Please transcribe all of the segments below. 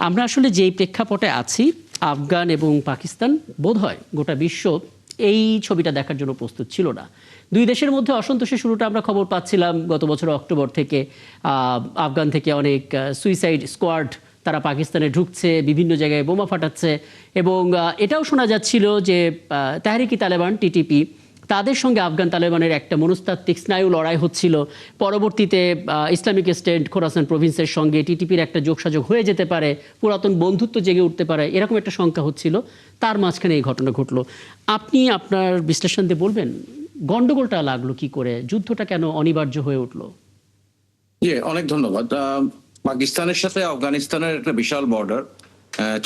আমরা আসলে যেই প্রেক্ষাপটে আছি, আফগান এবং পাকিস্তান বোধহয় গোটা বিশ্ব এই ছবিটা দেখার জন্য প্রস্তুত ছিল না। দুই দেশের মধ্যে অসন্তোষের শুরুটা আমরা খবর পাচ্ছিলাম গত বছর অক্টোবর থেকে। আফগান থেকে অনেক সুইসাইড স্কোয়াড তারা পাকিস্তানে ঢুকছে, বিভিন্ন জায়গায় বোমা ফাটাচ্ছে, এবং এটাও শোনা যাচ্ছিল যে তেহরিকি তালেবান টিটিপি তাদের সঙ্গে আফগান তালেবানের একটা মনস্তাত্ত্বিক স্নায়ু লড়াই হচ্ছিল। পরবর্তীতে ইসলামিক স্টেট খোরাসান প্রভিন্সের সঙ্গে টিটিপির একটা যোগসাযোগ হয়ে যেতে পারে, পুরাতন বন্ধুত্ব জেগে উঠতে পারে, এরকম একটা শঙ্কা হচ্ছিল। তার মাঝখানে এই ঘটনা ঘটলো। আপনি আপনার বিশ্লেষণ দিয়ে বলবেন গন্ডগোলটা লাগলো কি করে, যুদ্ধটা কেন অনিবার্য হয়ে উঠলো? অনেক ধন্যবাদ। পাকিস্তানের সাথে আফগানিস্তানের একটা বিশাল বর্ডার,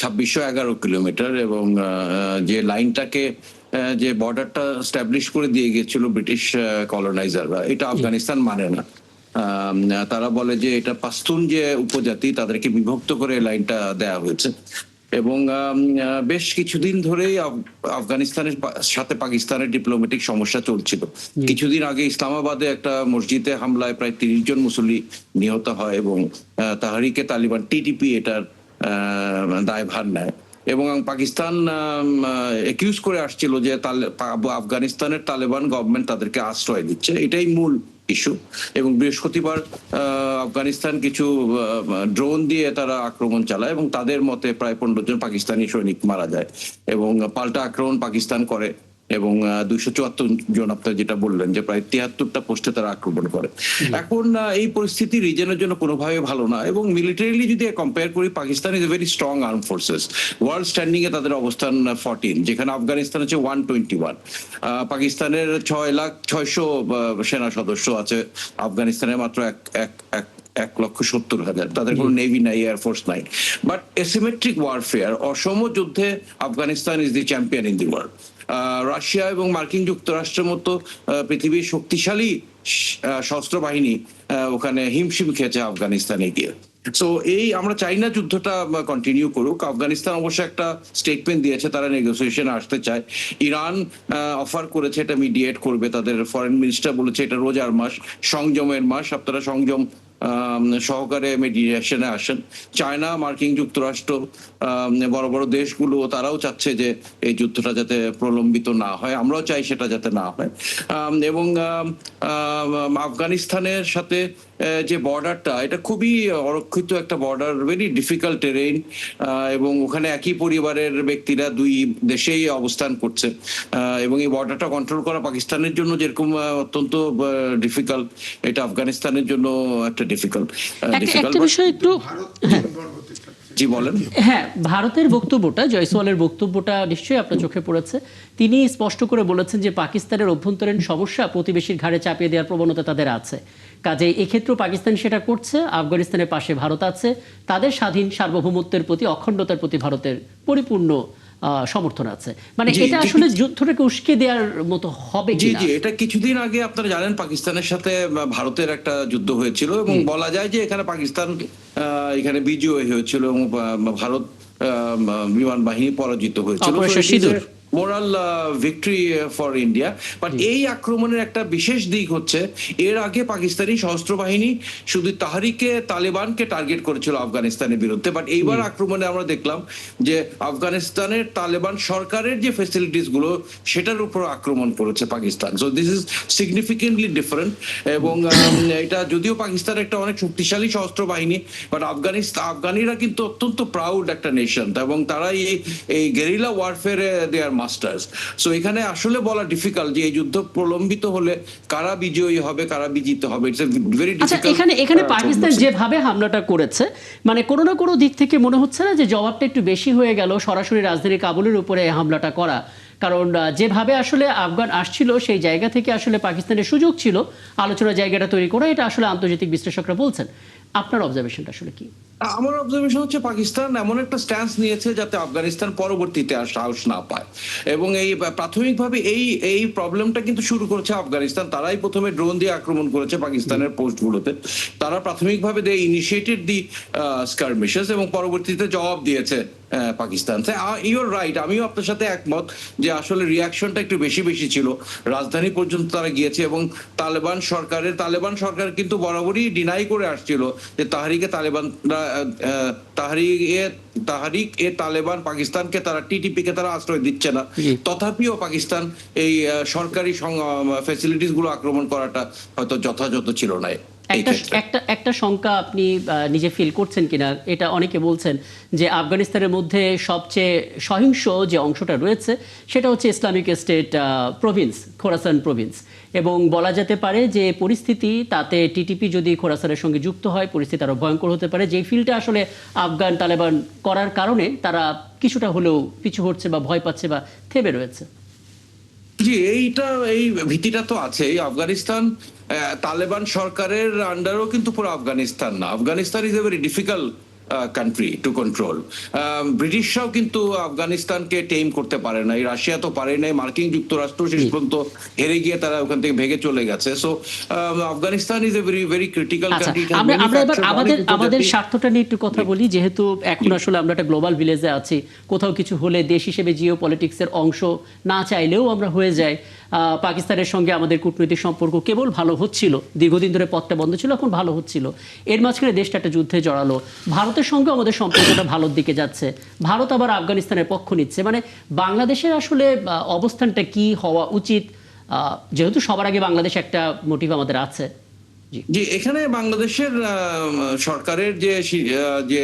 2611 কিলোমিটার, এবং যে লাইনটাকে যে বর্ডারটা স্ট্যাবলিশ করে দিয়ে গিয়েছিল ব্রিটিশ কলোনাইজাররা, এটা আফগানিস্তান মানে না। তারা বলে যে এটা পাস্তুন যে উপজাতি তাদেরকে বিভক্ত করে লাইনটা দেয়া হয়েছে, এবং বেশ কিছুদিন ধরেই আফগানিস্তানের সাথে পাকিস্তানের ডিপ্লোম্যাটিক সমস্যা চলছিল। কিছুদিন আগে ইসলামাবাদে একটা মসজিদে হামলায় প্রায় 30 জন মুসল্লি নিহত হয়, এবং তাহরিকে তালিবান টিটিপি এটার দায়ভার নেয়, এবং পাকিস্তান একিউজ করে আসছিল যে আফগানিস্তানের তালেবান গভর্নমেন্ট তাদেরকে আশ্রয় দিচ্ছে, এটাই মূল ইস্যু। এবং বৃহস্পতিবার আফগানিস্তান কিছু ড্রোন দিয়ে তারা আক্রমণ চালায়, এবং তাদের মতে প্রায় 15 জন পাকিস্তানি সৈনিক মারা যায়, এবং পাল্টা আক্রমণ পাকিস্তান করে, এবং 274 জন, আপনারা যেটা বললেন যে প্রায় 73টা পোস্টে তারা আক্রমণ করে। এখন এই পরিস্থিতি রিজনের জন্য কোনোভাবে ভালো না, এবং মিলিটারিলি যদি কম্পেয়ার করি, Pakistan is a very strong arm forces. World standing এ তাদের অবস্থান 14, যেখানে আফগানিস্তান হচ্ছে 121। পাকিস্তানের 6,600 সেনা সদস্য আছে, আফগানিস্তানের মাত্র 1,70,000। তাদের কোনো নেভি নাই, এয়ারফোর্স নাই। বাট এসিমেট্রিক ওয়ারফেয়ার, অসম যুদ্ধে Afghanistan is the champion in the world. Russia এবং মার্কিন যুক্তরাষ্ট্রের মতো পৃথিবীর শক্তিশালী সশস্ত্র বাহিনী ওখানে হিমশিম খেয়েছে আফগানিস্তানে গিয়ে। সো এই আমরা চাই না যুদ্ধটা কন্টিনিউ করুক। আফগানিস্তান অবশ্য একটা স্টেটমেন্ট দিয়েছে, তারা নেগোসিয়েশনে আসতে চায়। ইরান অফার করেছে এটা মিডিয়েট করবে, তাদের ফরেন মিনিস্টার বলেছে এটা রোজার মাস, সংযমের মাস, আপনারা সংযম সহকারে মিডিয়েশনে আসেন। চায়না, মার্কিন যুক্তরাষ্ট্র, বড় বড় দেশগুলো তারাও চাচ্ছে যে এই যুদ্ধটা যাতে প্রলম্বিত না হয়, আমরাও চাই সেটা যাতে না হয়। এবং আফগানিস্তানের সাথে যে বর্ডারটা, এটা খুবই অরক্ষিত একটা বর্ডার, ভেরি ডিফিকাল্ট টেরেইন, এবং ওখানে একই পরিবারের ব্যক্তিরা দুই দেশেই অবস্থান করছে, এবং এই বর্ডারটা কন্ট্রোল করা পাকিস্তানের জন্য যেরকম অত্যন্ত ডিফিকাল্ট, এটা আফগানিস্তানের জন্য একটা ডিফিকাল্ট। একটা বিষয় একটু, জি বলেন। হ্যাঁ, ভারতের বক্তব্যটা, জয়সওয়ালের বক্তব্যটা নিশ্চয়ই আপনার চোখে পড়েছে। তিনি স্পষ্ট করে বলেছেন যে পাকিস্তানের অভ্যন্তরীণ সমস্যা প্রতিবেশীর ঘাড়ে চাপিয়ে দেওয়ার প্রবণতা তাদের আছে, কাজেই এক্ষেত্রেও পাকিস্তান সেটা করছে। আফগানিস্তানের পাশে ভারত আছে, তাদের স্বাধীন সার্বভৌমত্বের প্রতি, অখণ্ডতার প্রতি ভারতের পরিপূর্ণ সমর্থন আছে। মানে এটা আসলে যুদ্ধটাকে উস্কে দেওয়ার মতো হবে কি? জি, এটা কিছুদিন আগে আপনারা জানেন পাকিস্তানের সাথে ভারতের একটা যুদ্ধ হয়েছিল, এবং বলা যায় যে এখানে পাকিস্তান এখানে বিজয়ী হয়েছিল, এবং ভারত বিমান বাহিনী পরাজিত হয়েছিল। Moral victory for India. But এই আক্রমণের একটা বিশেষ দিক হচ্ছে, এর আগে পাকিস্তানি সশস্ত্র বাহিনী শুধু তাহরিকে তালেবানকে টার্গেট করেছিল আফগানিস্তানের বিরুদ্ধে, বাট এইবার আক্রমণে আমরা দেখলাম যে আফগানিস্তানের তালেবান সরকারের যে ফ্যাসিলিটিস গুলো সেটার উপর আক্রমণ করেছে Pakistan. So this is significantly different, এবং এটা যদিও পাকিস্তানের একটা অনেক শক্তিশালী সশস্ত্র বাহিনী, বাট আফগানিরা কিন্তু অত্যন্ত প্রাউড একটা নেশন, এবং তারা এই গেরিলা ওয়ারফেয়ারে দে আর মাস্টার্স। সো এখানে আসলে বলা ডিফিকাল্ট যে এই যুদ্ধ প্রলম্বিত হলে কারা বিজয়ী হবে, কারা বিজিত হবে। It's a very difficult. এখানে পাকিস্তান যেভাবে হামলাটা করেছে, মানে কোনো না কোনো দিক থেকে মনে হচ্ছে না যে জবাবটা একটু বেশি হয়ে গেল সরাসরি রাজধানী কাবুলের উপরে হামলাটা করা? কারণ যেভাবে আসলে আফগান আসছিল সেই জায়গা থেকে আসলে পাকিস্তানের সুযোগ ছিল আলোচনার জায়গাটা তৈরি করা, এটা আসলে আন্তর্জাতিক বিশ্লেষকরা বলছেন। আপনার অবজারভেশনটা আসলে কি? আমার অবজারভেশন হচ্ছে পাকিস্তান এমন একটা স্ট্যান্স নিয়েছে যাতে আফগানিস্তান পরবর্তীতে আর সাহস না পায়, এবং এই প্রাথমিকভাবে এই প্রবলেমটা কিন্তু শুরু করেছে আফগানিস্তান। তারাই প্রথমে ড্রোন দিয়ে আক্রমণ করেছে পাকিস্তানের পোস্টগুলোতে। তারা প্রাথমিকভাবে দে ইনিশিয়েটেড দি স্কারমিশেস, এবং পরবর্তীতে জবাব দিয়েছে পাকিস্তান। ইউর রাইট, আমিও আপনার সাথে একমত যে আসলে রিয়াকশনটা একটু বেশি বেশি ছিল। রাজধানী পর্যন্ত তারা গিয়েছে এবং তালেবান সরকার কিন্তু বরাবরই ডিনাই করে আসছিল যে তাহরিক এ তালেবান পাকিস্তানকে তারা টিটিপি কে তারা আশ্রয় দিচ্ছে না। জি। তথাপিও পাকিস্তান এই সরকারি ফ্যাসিলিটিস গুলো আক্রমণ করাটা হয়তো যথাযথ ছিল না এই ক্ষেত্রে। একটা শঙ্কা আপনি নিজে ফিল করছেন কিনা, এটা অনেকে বলছেন যে আফগানিস্তানের মধ্যে সবচেয়ে সহিংস যে অংশটা রয়েছে সেটা হচ্ছে Islamic state Province, Khorasan Province, এবং বলা যেতে পারে যে পরিস্থিতি তাতে টিটিপি যদি খোরাসানের সঙ্গে যুক্ত হয় পরিস্থিতি আরো ভয়ঙ্কর হতে পারে। যে ফিলটা আসলে আফগান তালেবান করার কারণে তারা কিছুটা হলেও পিছু হচ্ছে বা ভয় পাচ্ছে বা থেমে রয়েছে। জি, এই ভীতিটা তো আছেই। আফগানিস্তান তালেবান সরকারের আন্ডারও কিন্তু পুরো আফগানিস্তান না। Afghanistan is a very difficult country to control. ব্রিটিশরাও কিন্তু আফগানিস্তানকে টেম করতে পারে নাই, রাশিয়া তো পারে নাই, মার্কিন যুক্তরাষ্ট্র শেষ পর্যন্ত হেরে গিয়ে তারা ওখান থেকে ভেগে চলে গেছে। So Afghanistan is a very very critical আচ্ছা, কান্ট্রি। আমরা এবার আমাদের স্বার্থটা নিয়ে একটু কথা বলি, যেহেতু এখন আসলে আমরা একটা গ্লোবাল ভিলেজে আছি। কোথাও কিছু হলে দেশ হিসেবে জিও পলিটিক্সের অংশ না চাইলেও আমরা হয়ে যাই। পাকিস্তানের সঙ্গে আমাদের কূটনৈতিক সম্পর্ক কেবল ভালো হচ্ছিল, দীর্ঘদিন ধরে পথটা বন্ধ ছিল, এখন ভালো হচ্ছিল। এর মাঝখানে দেশটা একটা যুদ্ধে জড়ালো, ভারতের সঙ্গে আমাদের সম্পর্কটা ভালোর দিকে যাচ্ছে, ভারত আবার আফগানিস্তানের পক্ষ নিচ্ছে। মানে বাংলাদেশের আসলে অবস্থানটা কি হওয়া উচিত, যেহেতু সবার আগে বাংলাদেশ একটা মোটিভ আমাদের আছে। জি, এখানে বাংলাদেশের সরকারের যে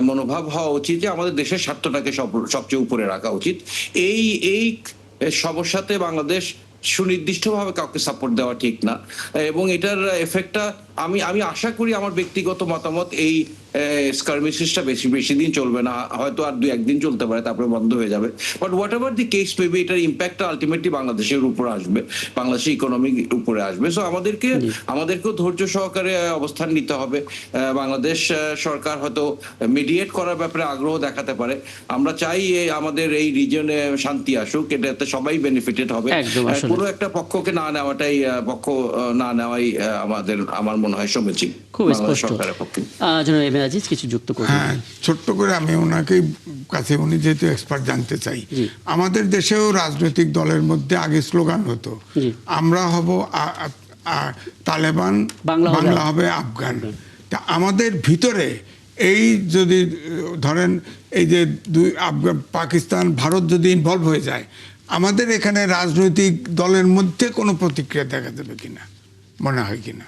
মনোভাব হওয়া উচিত যে আমাদের দেশের স্বার্থটাকে সবচেয়ে উপরে রাখা উচিত। এই সমস্যাতে বাংলাদেশ সুনির্দিষ্টভাবে কাউকে সাপোর্ট দেওয়া ঠিক না এবং এটার এফেক্টটা আমি আশা করি, আমার ব্যক্তিগত মতামত, এই স্কারমিসেসটা বেশি দিন চলবে না, হয়তো আর 2-1 দিন চলতে পারে, তারপরে বন্ধ হয়ে যাবে। But what ever the case maybe, এটার ইম্প্যাক্টটা আলটিমেটলি বাংলাদেশের উপর আসবে, বাংলাদেশের ইকোনমির উপরে আসবে। সো আমাদেরকেও ধৈর্য সহকারে অবস্থান নিতে হবে। বাংলাদেশ সরকার হয়তো মিডিয়েট করার ব্যাপারে আগ্রহ দেখাতে পারে। আমরা চাই আমাদের এই রিজনে শান্তি আসুক, এটাতে সবাই বেনিফিটেড হবে। কোনো একটা পক্ষকে না নেওয়াই আমার মনে হয় সমীচীন খুব স্পষ্ট। সরকারের পক্ষে। জনাব এম এ আজিজ কিছু যুক্ত করবেন? হ্যাঁ, ছোট্ট করে আমি ওনাকে কাছে, উনি যেহেতু এক্সপার্ট, জানতে চাই। আমাদের দেশেও রাজনৈতিক দলের মধ্যে আগে স্লোগান হতো, আমরা হব তালেবান, বাংলা হবে আফগান। তা আমাদের ভিতরে এই যদি ধরেন এই যে পাকিস্তান ভারত যদি ইনভলভ হয়ে যায়, আমাদের এখানে রাজনৈতিক দলের মধ্যে কোনো প্রতিক্রিয়া দেখা দেবে কিনা, মনে হয় কিনা?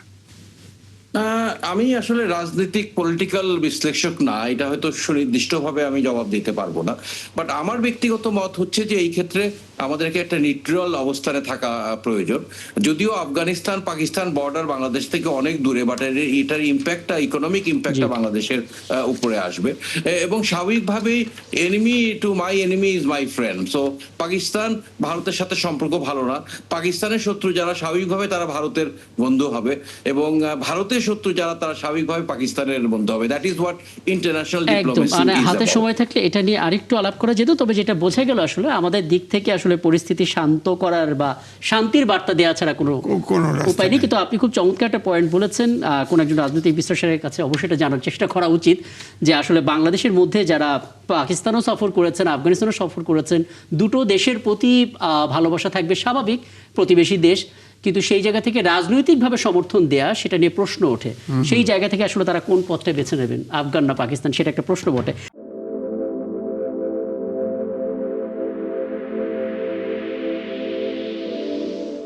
আমি আসলে রাজনৈতিক পলিটিক্যাল বিশ্লেষক না, এটা হয়তো সুনির্দিষ্টভাবে আমি জবাব দিতে পারবো না। বাট আমার ব্যক্তিগত মত হচ্ছে যে এই ক্ষেত্রে আমাদেরকে একটা নিউট্রাল অবস্থানে থাকা প্রয়োজন। যদিও আফগানিস্তান পাকিস্তান বর্ডার বাংলাদেশ থেকে অনেক দূরে, বাট এটার ইম্প্যাক্টটা, ইকোনমিক ইম্প্যাক্টটা বাংলাদেশের উপরে আসবে এবং স্বাভাবিকভাবেই enemy to my enemy is my friend. So Pakistan ভারতের সাথে সম্পর্ক ভালো না, পাকিস্তানের শত্রু যারা স্বাভাবিকভাবে তারা ভারতের বন্ধু হবে এবং ভারতের শত্রু যারা তারা স্বাভাবিকভাবে পাকিস্তানের বন্ধু হবে। That is what international diplomacy is about. হাতে সময় থাকলে এটা নিয়ে আরেকটু আলাপ করা যেত, তবে যেটা বোঝা গেল আসলে আমাদের দিক থেকে আসলে পরিস্থিতি শান্ত করার বা শান্তির বার্তা দেওয়া ছাড়া কোনো উপায় নেই। কিন্তু আপনি খুব চমৎকার একটা পয়েন্ট বলেছেন, কোন একজন রাজনৈতিক বিশ্লেষকের কাছে অবশ্যই এটা জানার চেষ্টা করা উচিত যে আসলে বাংলাদেশের মধ্যে যারা পাকিস্তানও সফর করেছেন, আফগানিস্তানও সফর করেছেন, দুটো দেশের প্রতি ভালোবাসা থাকবে স্বাভাবিক, প্রতিবেশী দেশ, কিন্তু সেই জায়গা থেকে রাজনৈতিকভাবে সমর্থন দেয়া সেটা নিয়ে প্রশ্ন ওঠে। সেই জায়গা থেকে আসলে তারা কোন পথটা বেছে নেবেন, আফগান না পাকিস্তান, সেটা একটা প্রশ্ন বটে।